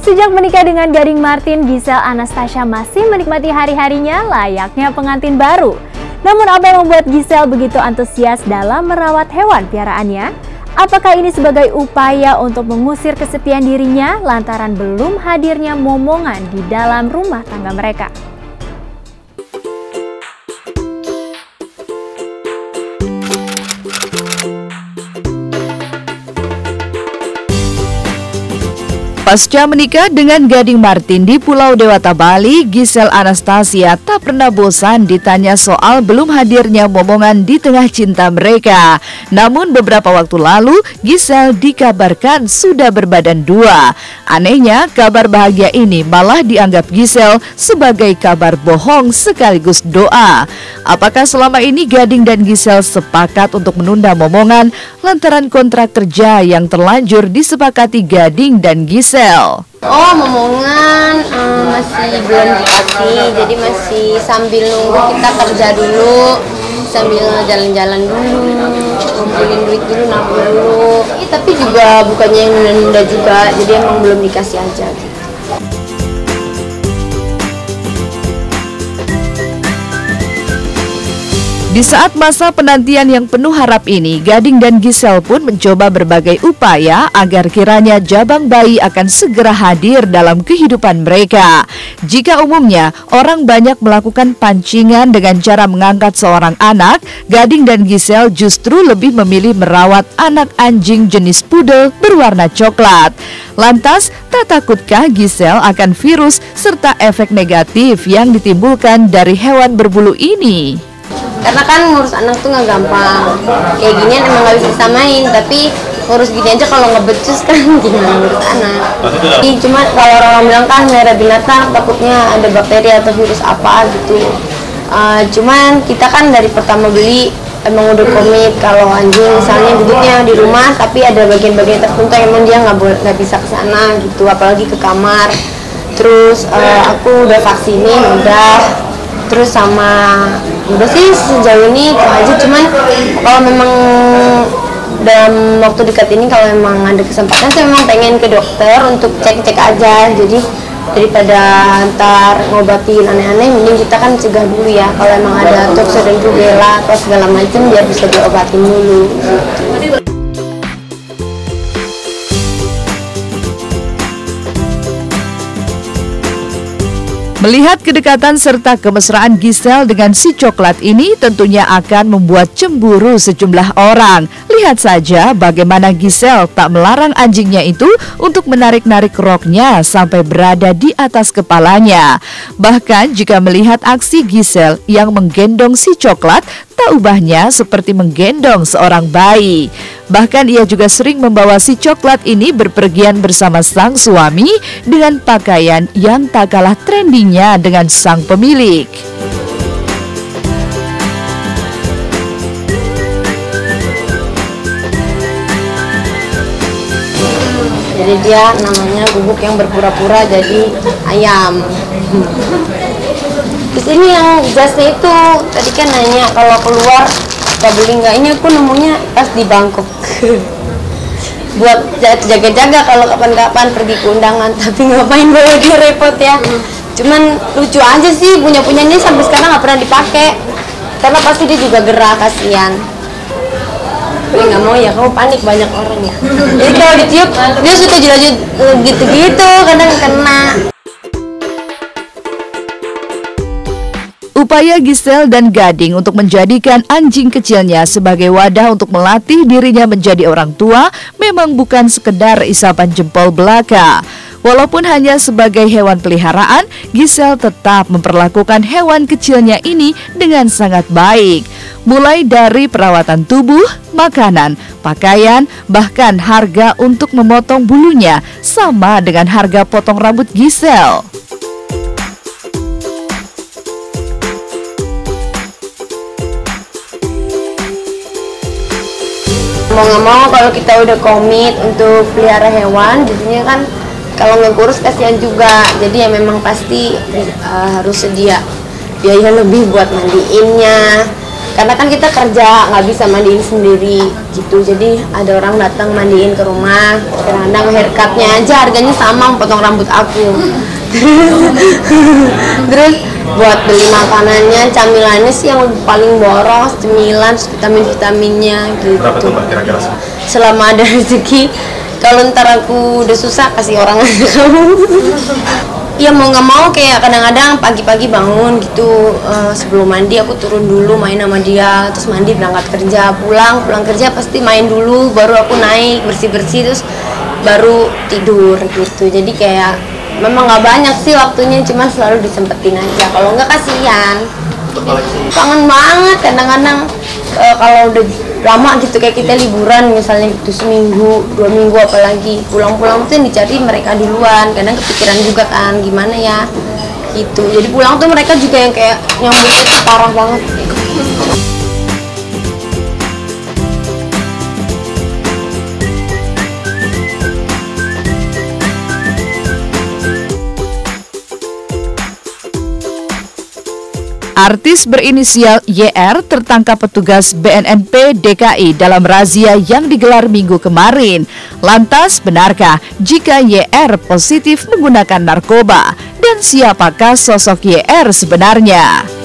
Sejak menikah dengan Gading Martin, Giselle Anastasia masih menikmati hari-harinya layaknya pengantin baru. Namun apa yang membuat Giselle begitu antusias dalam merawat hewan piaraannya? Apakah ini sebagai upaya untuk mengusir kesepian dirinya lantaran belum hadirnya momongan di dalam rumah tangga mereka? Pasca menikah dengan Gading Martin di Pulau Dewata, Bali, Giselle Anastasia tak pernah bosan ditanya soal belum hadirnya momongan di tengah cinta mereka. Namun beberapa waktu lalu, Giselle dikabarkan sudah berbadan dua. Anehnya, kabar bahagia ini malah dianggap Giselle sebagai kabar bohong sekaligus doa. Apakah selama ini Gading dan Giselle sepakat untuk menunda momongan lantaran kontrak kerja yang terlanjur disepakati Gading dan Giselle? Oh, momongan masih belum dikasih, jadi masih sambil nunggu kita kerja dulu, sambil jalan-jalan dulu, ngumpulin duit dulu, nabung dulu. Tapi juga bukannya yang nunda juga, jadi emang belum dikasih aja gitu. Di saat masa penantian yang penuh harap ini, Gading dan Giselle pun mencoba berbagai upaya agar kiranya jabang bayi akan segera hadir dalam kehidupan mereka. Jika umumnya orang banyak melakukan pancingan dengan cara mengangkat seorang anak, Gading dan Giselle justru lebih memilih merawat anak anjing jenis poodle berwarna coklat. Lantas, tak takutkah Giselle akan virus serta efek negatif yang ditimbulkan dari hewan berbulu ini? Karena kan ngurus anak tuh nggak gampang, kayak ginian emang nggak bisa disamain, tapi ngurus gini aja kalau nggak becus kan gimana ngurus anak. Cuma kalau orang bilang kan melihara binatang takutnya ada bakteri atau virus apa gitu. Cuman kita kan dari pertama beli emang udah komit kalau anjing misalnya duduknya di rumah, tapi ada bagian-bagian tertentu yang emang dia nggak bisa ke sana gitu, apalagi ke kamar. Terus aku udah vaksinin, udah. Terus sama udah sih sejauh ini itu aja, cuman kalau memang dalam waktu dekat ini kalau memang ada kesempatan saya memang pengen ke dokter untuk cek-cek aja. Jadi daripada ntar ngobatin aneh-aneh, mending kita kan cegah dulu ya. Kalau emang ada toksik dan rubella atau segala macam biar bisa diobatin dulu. Melihat kedekatan serta kemesraan Giselle dengan si coklat ini tentunya akan membuat cemburu sejumlah orang. Lihat saja bagaimana Giselle tak melarang anjingnya itu untuk menarik-narik roknya sampai berada di atas kepalanya. Bahkan jika melihat aksi Giselle yang menggendong si coklat, tak ubahnya seperti menggendong seorang bayi. Bahkan ia juga sering membawa si coklat ini berpergian bersama sang suami dengan pakaian yang tak kalah trendinya dengan sang pemilik. Jadi dia namanya gubuk yang berpura-pura jadi ayam. Terus ini yang jasnya itu tadi kan nanya kalau keluar kita beli nggak, ini aku nemunya pas di Bangkok. Buat jaga-jaga kalau kapan-kapan pergi ke undangan, tapi ngapain bawa dia repot ya. Cuman lucu aja sih, punyanya sampai sekarang nggak pernah dipakai karena pasti dia juga gerah, kasihan. Tapi nggak mau ya, kamu panik banyak orang ya. Jadi kalau ditiup dia suka jelajah gitu-gitu, kadang kena. Upaya Giselle dan Gading untuk menjadikan anjing kecilnya sebagai wadah untuk melatih dirinya menjadi orang tua memang bukan sekedar isapan jempol belaka. Walaupun hanya sebagai hewan peliharaan, Giselle tetap memperlakukan hewan kecilnya ini dengan sangat baik. Mulai dari perawatan tubuh, makanan, pakaian, bahkan harga untuk memotong bulunya sama dengan harga potong rambut Giselle. Mau nggak mau kalau kita udah komit untuk pelihara hewan, jadinya kan kalau nggak kurus kasihan juga. Jadi ya memang pasti harus sedia biaya lebih buat mandiinnya, karena kan kita kerja nggak bisa mandiin sendiri gitu, jadi ada orang datang mandiin ke rumah. Kadang-kadang haircutnya aja harganya sama potong rambut aku. Terus buat beli makanannya, camilannya sih yang paling boros, cemilan, vitamin-vitaminnya gitu. Berapa tuh Mbak kira-kira? Selama ada rezeki, kalau ntar aku udah susah kasih orang aja kamu. Ya mau nggak mau kayak kadang-kadang pagi-pagi bangun gitu, sebelum mandi aku turun dulu main sama dia, terus mandi berangkat kerja, pulang kerja pasti main dulu, baru aku naik bersih-bersih terus baru tidur gitu. Jadi kayak memang nggak banyak sih waktunya, cuman selalu disempetin aja. Kalau nggak kasihan. Kangen banget kadang-kadang kalau udah lama gitu kayak kita liburan misalnya gitu seminggu, 2 minggu apalagi pulang-pulang tuh yang dicari mereka duluan. Kadang kepikiran juga kan gimana ya gitu. Jadi pulang tuh mereka juga yang kayak nyambutnya tuh parah banget. Artis berinisial YR tertangkap petugas BNNP DKI dalam razia yang digelar Minggu kemarin. Lantas, benarkah jika YR positif menggunakan narkoba? Dan siapakah sosok YR sebenarnya?